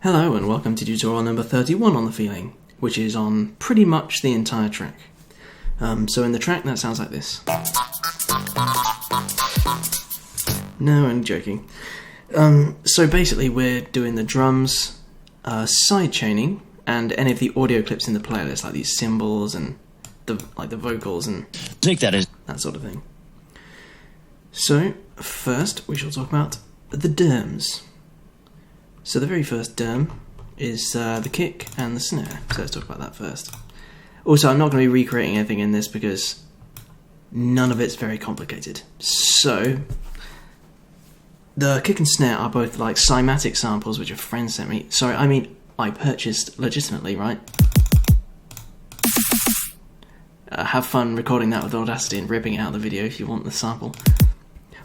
Hello and welcome to tutorial number 31 on the feeling, which is on pretty much the entire track. So in the track that sounds like this. No, I'm joking. So basically we're doing the drums, sidechaining, and any of the audio clips in the playlist, like these cymbals and the vocals and take that sort of thing. So first we shall talk about the derms. So the very first derm is the kick and the snare, so let's talk about that first. Also, I'm not going to be recreating anything in this because none of it's very complicated. So, the kick and snare are both like cymatic samples which a friend sent me. Sorry, I mean, I purchased legitimately, right? Have fun recording that with Audacity and ripping it out of the video if you want the sample.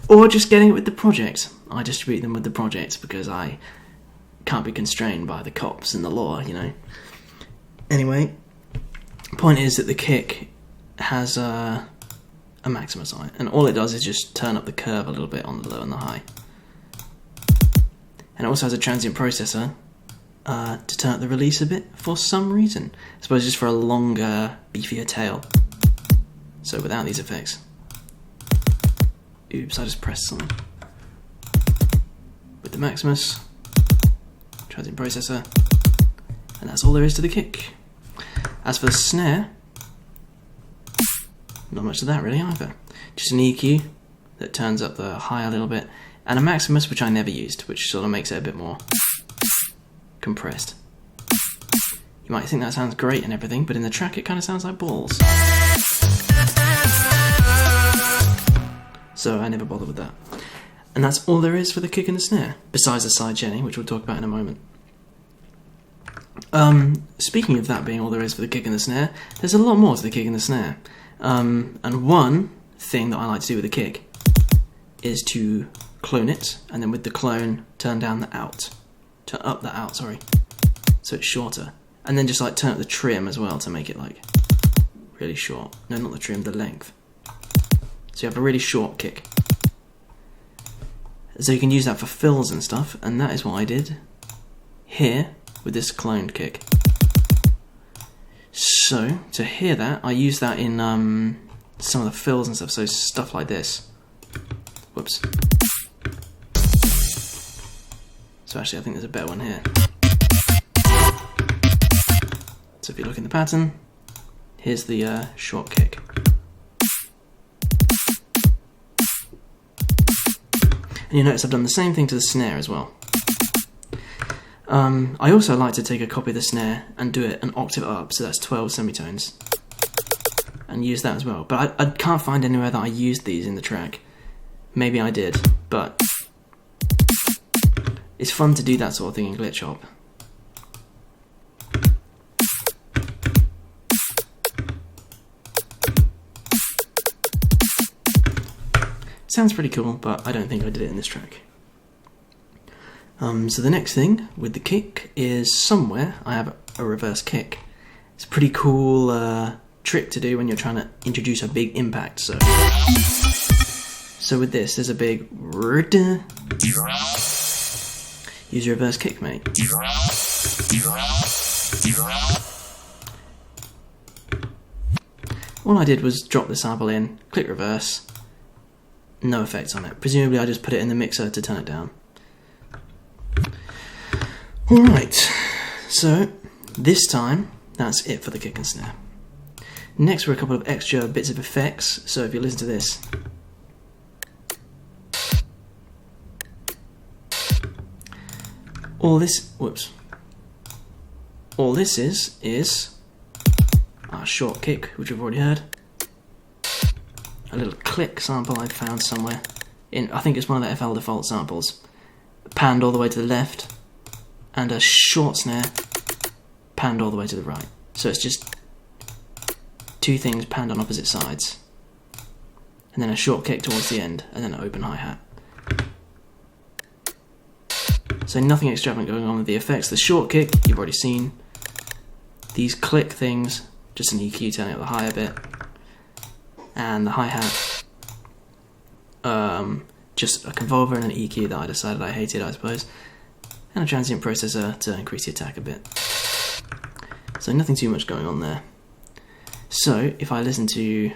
Or just getting it with the project. I distribute them with the project because I can't be constrained by the cops and the law, you know. Anyway, point is that the kick has a Maximus on it, and all it does is just turn up the curve a little bit on the low and the high. And it also has a transient processor to turn up the release a bit for some reason. I suppose just for a longer, beefier tail. So without these effects. Oops, I just pressed something. With the Maximus, transient processor, and that's all there is to the kick. As for the snare, not much of that really either. Just an EQ that turns up the high a little bit, and a Maximus which I never used, which sort of makes it a bit more compressed. You might think that sounds great and everything, but in the track it kind of sounds like balls. So I never bothered with that. And that's all there is for the kick and the snare, besides the sidechaining, which we'll talk about in a moment. Speaking of that being all there is for the kick and the snare, there's a lot more to the kick and the snare. And one thing that I like to do with the kick is to clone it, and then with the clone, turn down the out. Turn up the out, sorry. So it's shorter. And then just like turn up the trim as well to make it like really short. No, not the trim, the length. So you have a really short kick. So you can use that for fills and stuff, and that is what I did here with this cloned kick. So, to hear that, I use that in some of the fills and stuff, so stuff like this. Whoops. So actually I think there's a better one here. So if you look in the pattern, here's the short kick. And you notice I've done the same thing to the snare as well. I also like to take a copy of the snare and do it an octave up, so that's 12 semitones, and use that as well. But I can't find anywhere that I used these in the track. Maybe I did, but it's fun to do that sort of thing in Glitch Hop. Sounds pretty cool, but I don't think I did it in this track. So the next thing with the kick is somewhere I have a reverse kick. It's a pretty cool trick to do when you're trying to introduce a big impact. So with this, there's a big use your reverse kick, mate. All I did was drop the sample in, click reverse, no effects on it. Presumably I just put it in the mixer to turn it down. Alright, so this time that's it for the kick and snare. Next were a couple of extra bits of effects, so if you listen to this. All this is our short kick, which we've already heard. A little click sample I found somewhere. I think it's one of the FL Default samples. Panned all the way to the left, and a short snare panned all the way to the right. So it's just two things panned on opposite sides. And then a short kick towards the end, and then an open hi-hat. So nothing extravagant going on with the effects. The short kick, you've already seen. These click things, just an EQ turning up the high a bit. And the hi-hat, just a convolver and an EQ that I decided I hated, I suppose. and a transient processor to increase the attack a bit. So nothing too much going on there. So if I listen to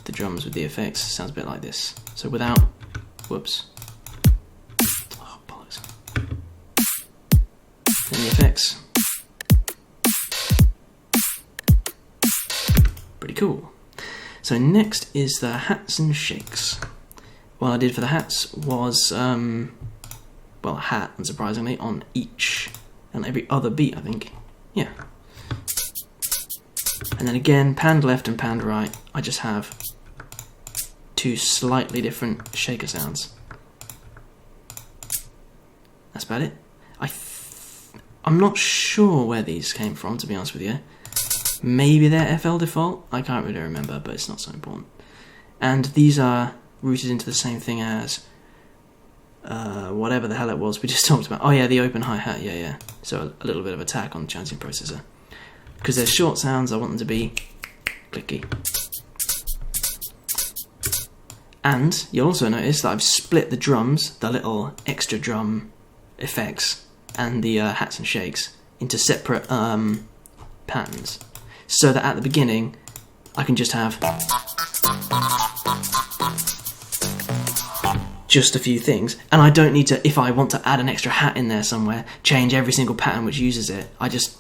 the drums with the effects, it sounds a bit like this. So without, whoops. Oh, bollocks. Then the effects. Pretty cool. So next is the hats and shakes. What I did for the hats was, well, a hat, unsurprisingly, on each and every other beat, I think. Yeah. And then again, panned left and panned right, I just have two slightly different shaker sounds. That's about it. I'm not sure where these came from, to be honest with you. Maybe they're FL default, I can't really remember, but it's not so important. And these are routed into the same thing as whatever the hell it was we just talked about. Oh yeah, the open hi-hat, yeah. So a little bit of attack on the transient processor. Because they're short sounds, I want them to be clicky. And you'll also notice that I've split the drums, the little extra drum effects, and the hats and shakes into separate patterns. So that at the beginning, I can just have just a few things, and I don't need to, if I want to add an extra hat in there somewhere, change every single pattern which uses it. I just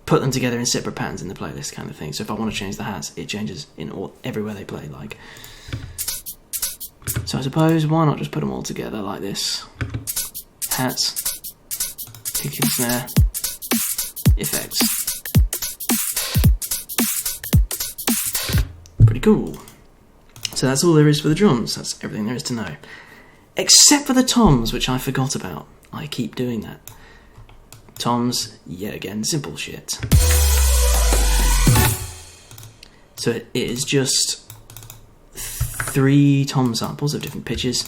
put them together in separate patterns in the playlist kind of thing. So if I want to change the hats, it changes in everywhere they play, like. So I suppose, why not just put them all together like this? Hats, kick and snare, effects. Pretty cool. So that's all there is for the drums. That's everything there is to know. Except for the toms, which I forgot about. I keep doing that. Toms, yet again, simple shit. So it is just 3 tom samples of different pitches.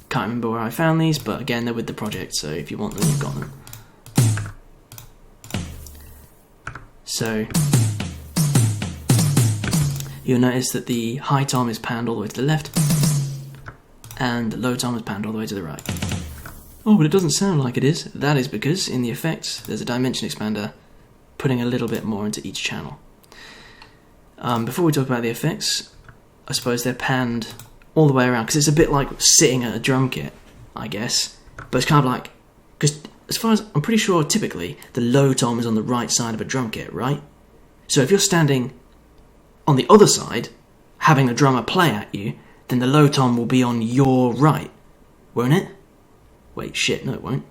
Can't remember where I found these, but again, they're with the project, so if you want them, you've got them. So you'll notice that the high tom is panned all the way to the left, and the low tom is panned all the way to the right. Oh, but it doesn't sound like it is. That is because in the effects, there's a dimension expander putting a little bit more into each channel. Before we talk about the effects, I suppose they're panned all the way around, because it's a bit like sitting at a drum kit, I guess. But it's kind of like, because as far as I'm pretty sure, typically the low tom is on the right side of a drum kit, right? So if you're standing on the other side, having a drummer play at you, then the low tom will be on your right, won't it? Wait, shit, no it won't.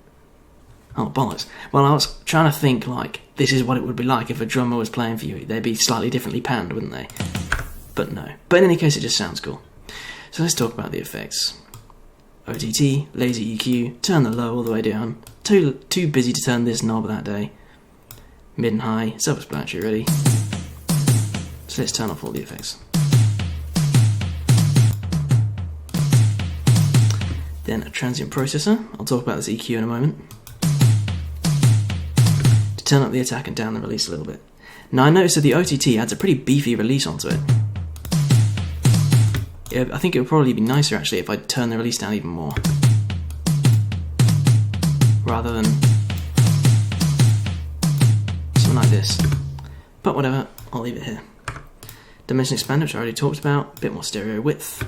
Oh, bollocks. Well, I was trying to think, like, this is what it would be like if a drummer was playing for you. They'd be slightly differently panned, wouldn't they? But no. But in any case, it just sounds cool. So let's talk about the effects. OTT, lazy EQ, turn the low all the way down. Too busy to turn this knob that day. Mid and high, self-explanatory really. So let's turn off all the effects. Then a transient processor. I'll talk about this EQ in a moment. To turn up the attack and down the release a little bit. Now I noticed that the OTT adds a pretty beefy release onto it. I think it would probably be nicer actually if I turn the release down even more. Rather than something like this. But whatever, I'll leave it here. Dimension expander, which I already talked about, a bit more stereo width.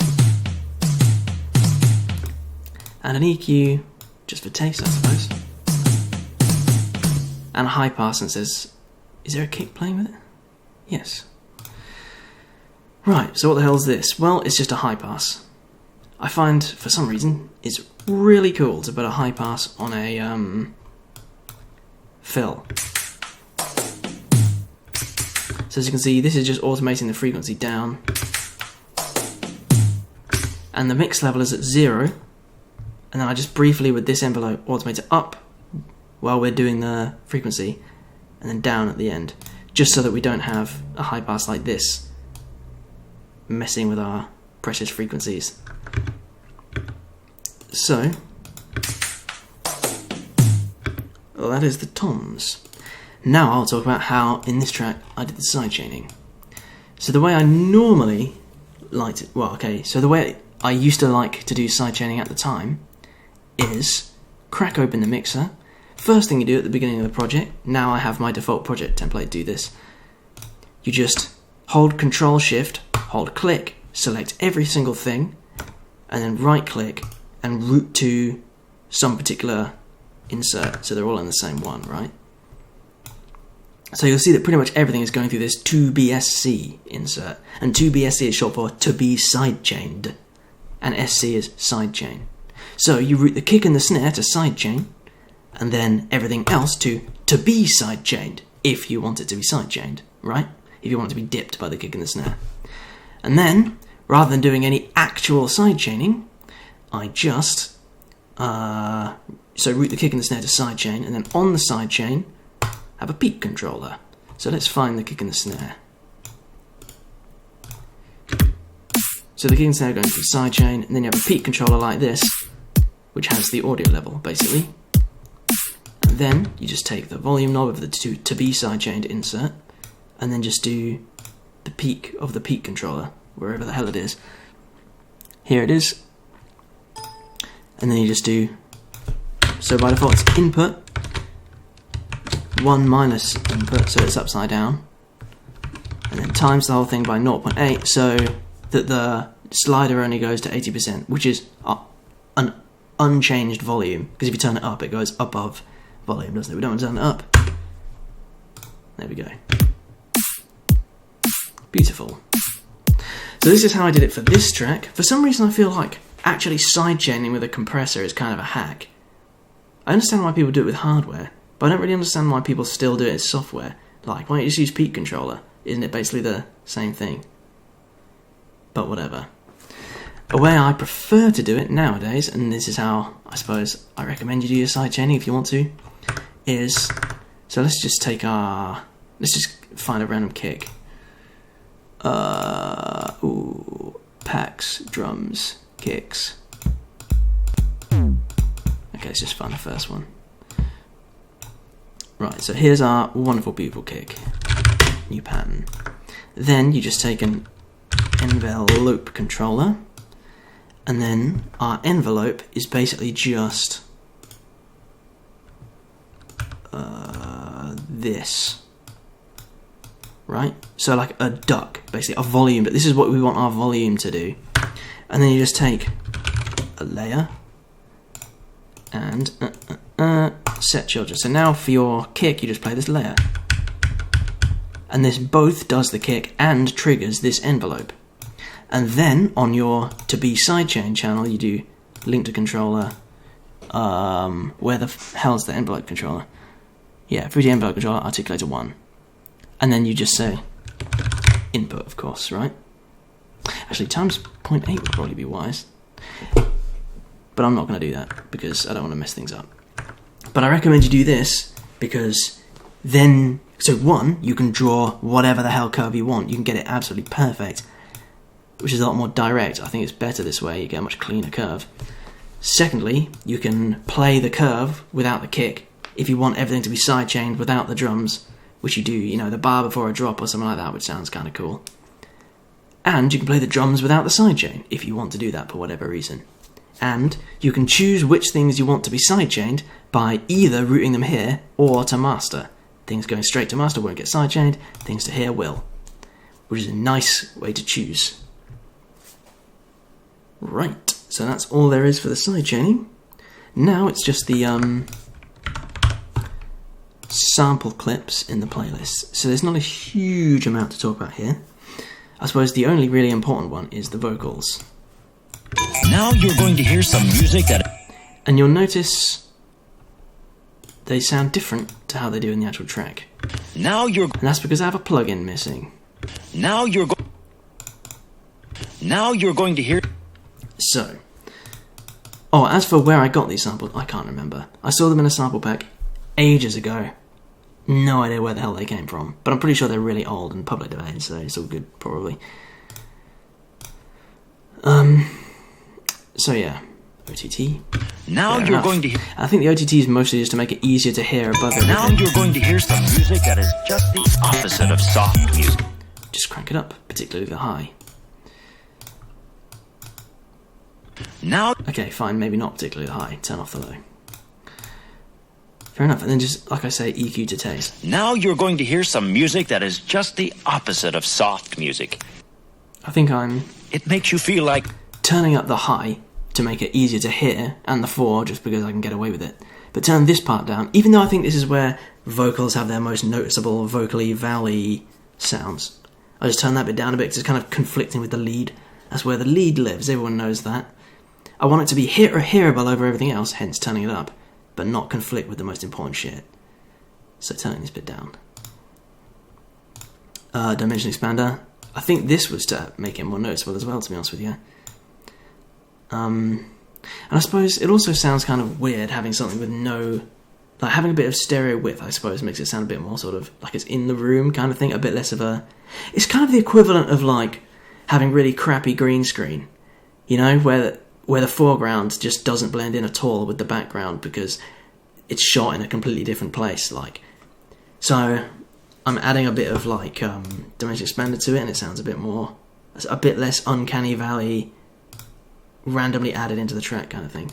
And an EQ, just for taste I suppose. And a high pass, and says, is there a kick playing with it? Yes. Right, so what the hell is this? Well, it's just a high pass. I find, for some reason, it's really cool to put a high pass on a fill. So as you can see, this is just automating the frequency down. And the mix level is at 0. And then I just briefly, with this envelope, automate it up while we're doing the frequency, and then down at the end, just so that we don't have a high pass like this messing with our precious frequencies. So, well, that is the toms. Now I'll talk about how, in this track, I did the sidechaining. So the way I normally like it, well, okay, so the way I used to like to do sidechaining at the time is crack open the mixer. First thing you do at the beginning of the project, now I have my default project template do this. You just hold Control Shift, hold click, select every single thing, and then right click and route to some particular insert, so they're all in the same one, right? So you'll see that pretty much everything is going through this to-be-sc insert, and to-be-sc is short for to be sidechained, and sc is sidechain. So you route the kick and the snare to sidechain, and then everything else to be sidechained, if you want it to be sidechained, right? If you want it to be dipped by the kick and the snare. And then, rather than doing any actual sidechaining, I just so route the kick and the snare to sidechain, and then on the sidechain have a peak controller. So let's find the kick and the snare. So the kick and snare are going to the sidechain, and then you have a peak controller like this, which has the audio level, basically. And then you just take the volume knob of the to be sidechained insert, and then just do the peak of the peak controller, wherever the hell it is. Here it is. And then you just do, so by default it's input, 1 minus input, so it's upside down, and then times the whole thing by 0.8, so that the slider only goes to 80%, which is an unchanged volume, because if you turn it up, it goes above volume, doesn't it? We don't want to turn it up. There we go. Beautiful. So this is how I did it for this track. For some reason I feel like actually sidechaining with a compressor is kind of a hack. I understand why people do it with hardware, but I don't really understand why people still do it as software. Like, why don't you just use peak controller? Isn't it basically the same thing? But whatever. A way I prefer to do it nowadays, and this is how I suppose I recommend you do your sidechaining if you want to, is, so let's just take let's just find a random kick. Packs, drums, kicks. Okay, let's just find the first one. Right, so here's our wonderful, beautiful kick. New pattern. Then you just take an envelope controller, and then our envelope is basically just this. Right? So like a duck, basically, a volume, but this is what we want our volume to do. And then you just take a layer and set children. So now for your kick, you just play this layer. And this both does the kick and triggers this envelope. And then on your to be sidechain channel, you do link to controller. Where the hell's the envelope controller? Yeah, 3D envelope controller, articulator 1. And then you just say input, of course, right? Actually, times 0.8 would probably be wise. But I'm not going to do that because I don't want to mess things up. But I recommend you do this because then, so one, you can draw whatever the hell curve you want. You can get it absolutely perfect, which is a lot more direct. I think it's better this way. You get a much cleaner curve. Secondly, you can play the curve without the kick if you want everything to be sidechained without the drums, which you do, you know, the bar before a drop or something like that, which sounds kind of cool. And you can play the drums without the sidechain if you want to do that for whatever reason. And you can choose which things you want to be sidechained by either routing them here or to master. Things going straight to master won't get sidechained, things to here will, which is a nice way to choose. Right, so that's all there is for the sidechaining. Now it's just the sample clips in the playlist. So there's not a huge amount to talk about here. I suppose the only really important one is the vocals. Now you're going to hear some music that... And you'll notice they sound different to how they do in the actual track. Now you're... And that's because I have a plugin missing. Now you're going to hear... So... Oh, as for where I got these samples, I can't remember. I saw them in a sample pack ages ago. No idea where the hell they came from. But I'm pretty sure they're really old and public domain, so it's all good, probably. So yeah, OTT. Now you're enough. going to hear... I think the OTT is mostly just to make it easier to hear above everything. Now you're going to hear some music that is just the opposite of soft music. Just crank it up, particularly the high. Now, Okay, fine, maybe not particularly high. Turn off the low. Fair enough. And then just, like I say, EQ to taste. now you're going to hear some music that is just the opposite of soft music. I think I'm It makes you feel like turning up the high to make it easier to hear, and the 4 just because I can get away with it. But turn this part down, even though I think this is where vocals have their most noticeable vocally valley sounds. I just turn that bit down a bit because it's kind of conflicting with the lead. That's where the lead lives, everyone knows that. I want it to be hearable over everything else, hence turning it up, but not conflict with the most important shit. So turning this bit down. Dimension expander. I think this was to make it more noticeable as well, to be honest with you. And I suppose it also sounds kind of weird having something with no... Like, having a bit of stereo width, I suppose, makes it sound a bit more sort of like it's in the room kind of thing, a bit less of a... It's kind of the equivalent of, like, having really crappy green screen, you know, where the foreground just doesn't blend in at all with the background because it's shot in a completely different place, like. So I'm adding a bit of, like, dimension expander to it, and it sounds a bit more... a bit less uncanny valley... randomly added into the track kind of thing.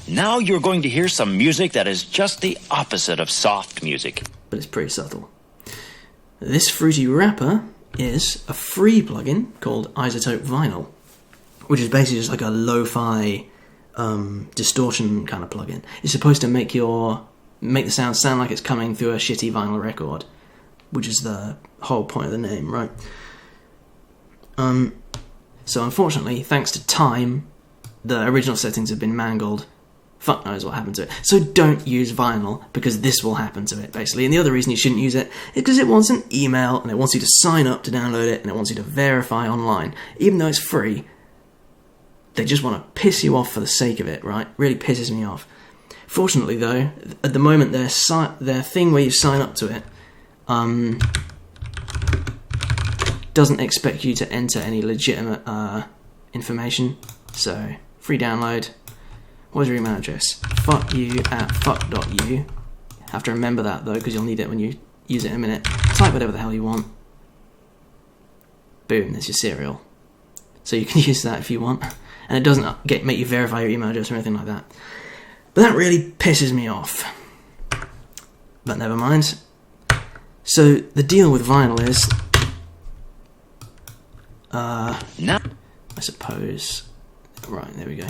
now you're going to hear some music that is just the opposite of soft music. But it's pretty subtle. This fruity wrapper is a free plugin called iZotope Vinyl, which is basically just like a lo-fi distortion kind of plugin. It's supposed to make the sound like it's coming through a shitty vinyl record, which is the whole point of the name, right? So unfortunately, thanks to time, the original settings have been mangled. Fuck knows what happened to it. So don't use vinyl, because this will happen to it, basically. And the other reason you shouldn't use it is because it wants an email, and it wants you to sign up to download it, and it wants you to verify online. Even though it's free, they just want to piss you off for the sake of it, right? Really pisses me off. Fortunately, though, at the moment, their thing where you sign up to it doesn't expect you to enter any legitimate information. So, free download. What's your email address? fuckyou@fuck.you. Have to remember that, though, because you'll need it when you use it in a minute. Type whatever the hell you want. Boom, there's your serial. So you can use that if you want. And it doesn't make you verify your email address or anything like that. But that really pisses me off. But never mind. So the deal with vinyl is... Now, I suppose... Right, there we go.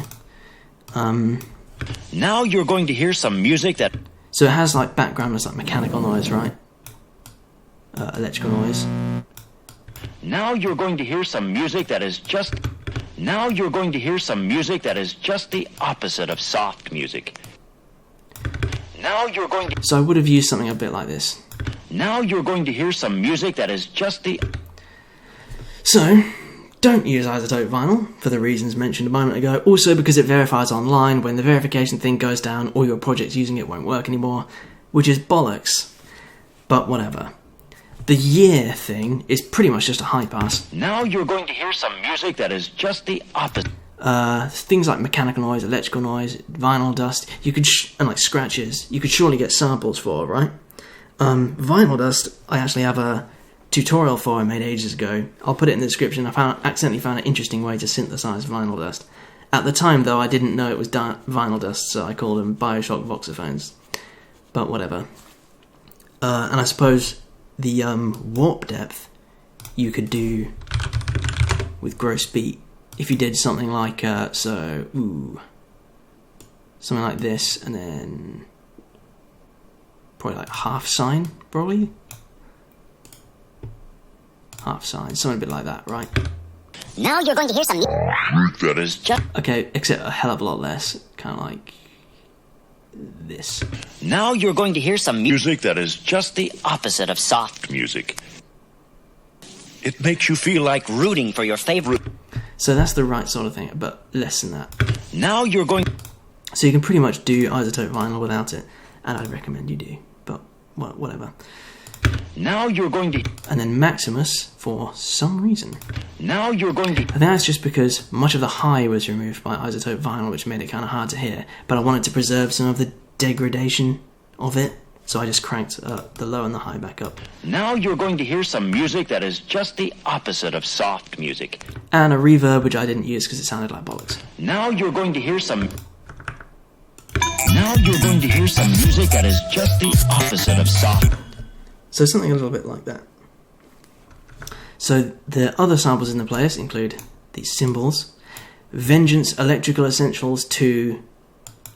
now you're going to hear some music that... So it has like background, there's like mechanical noise, right? Electrical noise. Now you're going to hear some music that is just... Now you're going to hear some music that is just the opposite of soft music. Now you're going to... So I would have used something a bit like this. Now you're going to hear some music that is just the... So, don't use iZotope Vinyl for the reasons mentioned a moment ago. Also because it verifies online. When the verification thing goes down, all your projects using it won't work anymore, which is bollocks. But whatever. The year thing is pretty much just a high pass. Now you're going to hear some music that is just the opposite. Things like mechanical noise, electrical noise, vinyl dust, you could and like scratches, you could surely get samples for, right? Vinyl dust, I actually have a tutorial for I made ages ago. I'll put it in the description. I accidentally found an interesting way to synthesize vinyl dust. At the time, though, I didn't know it was vinyl dust, so I called them Bioshock Voxophones. But whatever. And I suppose the warp depth you could do with gross beat if you did something like something like this, and then probably like half sine, something a bit like that, right? Now you're going to hear some That is just... Okay, except a hell of a lot less, kind of like this. Now you're going to hear some music that is just the opposite of soft music. It makes you feel like rooting for your favorite... So that's the right sort of thing, but less than that. Now you're going... So you can pretty much do iZotope Vinyl without it, and I'd recommend you do, but whatever. Now you're going to... And then Maximus, for some reason. Now you're going to... I think that's just because much of the high was removed by iZotope Vinyl, which made it kind of hard to hear, but I wanted to preserve some of the degradation of it, So I just cranked the low and the high back up. Now you're going to hear some music that is just the opposite of soft music. And a reverb, which I didn't use because it sounded like bollocks. Now you're going to hear some... Now you're going to hear some music that is just the opposite of soft. So something a little bit like that. So the other samples in the playlist include these cymbals, Vengeance Electrical Essentials 2,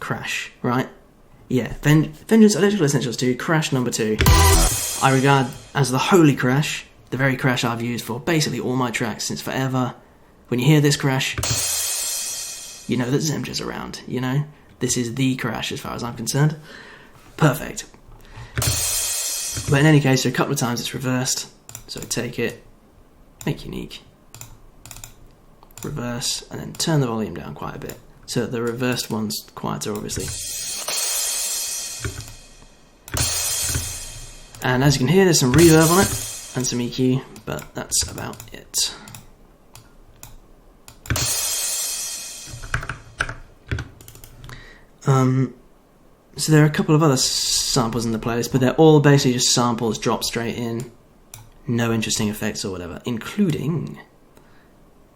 Crash, right? Yeah, Vengeance Electrical Essentials 2, Crash number 2. I regard as the holy crash, the very crash I've used for basically all my tracks since forever. When you hear this crash, you know that Zemja's around, you know? This is the crash as far as I'm concerned. Perfect. But in any case, there are a couple of times it's reversed. So take it, make unique, reverse, and then turn the volume down quite a bit. So that the reversed one's quieter, obviously. And as you can hear, there's some reverb on it, and some EQ, but that's about it. So there are a couple of other samples in the playlist, but they're all basically just samples dropped straight in. No interesting effects or whatever, including...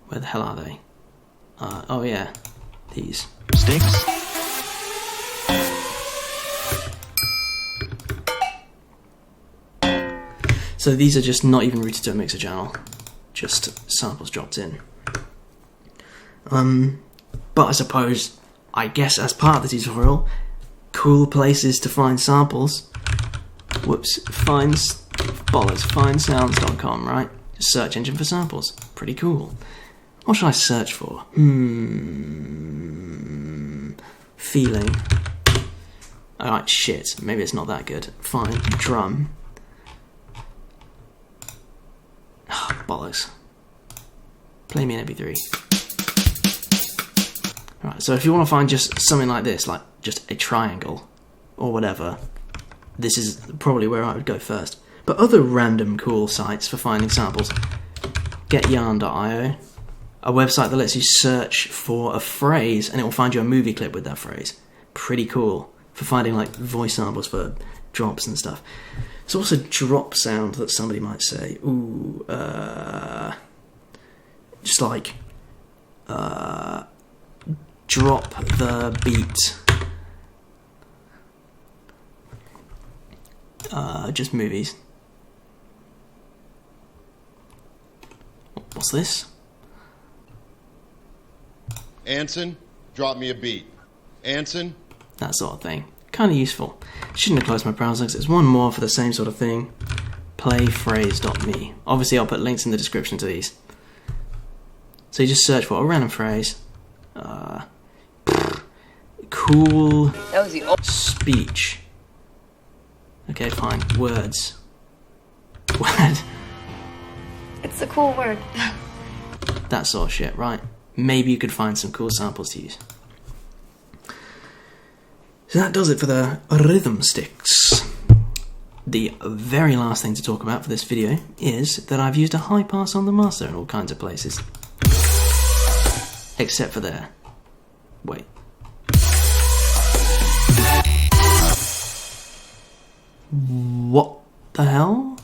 Where the hell are they? Oh yeah, these. Sticks. So these are just not even routed to a mixer channel, just samples dropped in. But I suppose, I guess as part of the tutorial, cool places to find samples. Whoops, findsounds.com, right? Just search engine for samples. Pretty cool. What should I search for? Feeling. Alright, shit. Maybe it's not that good. Fine. Drum. Bollocks. Play me an MP3. Alright, so if you want to find just something like this, like just a triangle, or whatever, this is probably where I would go first. But other random cool sites for finding samples. Getyarn.io, a website that lets you search for a phrase and it will find you a movie clip with that phrase. Pretty cool for finding like voice samples for drops and stuff. There's also drop sound that somebody might say. Ooh, just like drop the beat. Just movies. What's this? Anson, drop me a beat. Anson? That sort of thing. Kind of useful. Shouldn't have closed my browser because there's one more for the same sort of thing. Playphrase.me. Obviously I'll put links in the description to these. So you just search for a random phrase. Cool speech. Okay, fine. Words. Word. It's a cool word. That sort of shit, right? Maybe you could find some cool samples to use. So that does it for the rhythm sticks. The very last thing to talk about for this video is that I've used a high pass on the master in all kinds of places. Except for there. Wait. What the hell?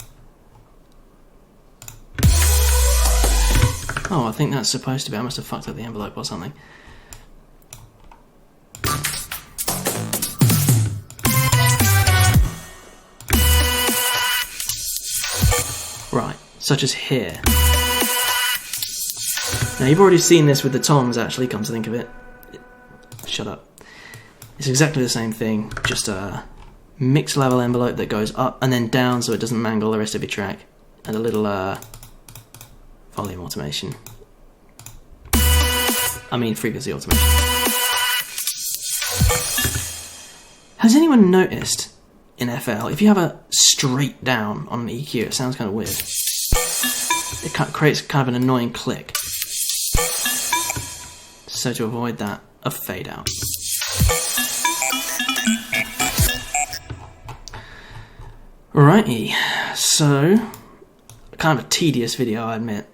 Oh, I think that's supposed to be. I must have fucked up the envelope or something. Right, such as here. Now you've already seen this with the toms actually, come to think of it. Shut up. It's exactly the same thing, just a mix level envelope that goes up and then down so it doesn't mangle the rest of your track. And a little volume automation. I mean frequency automation. Has anyone noticed in FL, if you have a straight down on an EQ, it sounds kind of weird. It creates kind of an annoying click. So to avoid that, a fade out. Righty, so kind of a tedious video, I admit,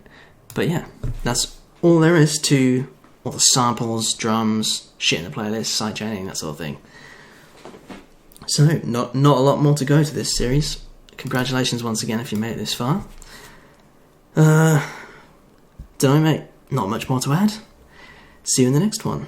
but yeah, that's all there is to all the samples, drums, shit in the playlist, sidechaining, that sort of thing. So, not a lot more to go to this series. Congratulations once again if you made it this far. Don't know, mate. Not much more to add. See you in the next one.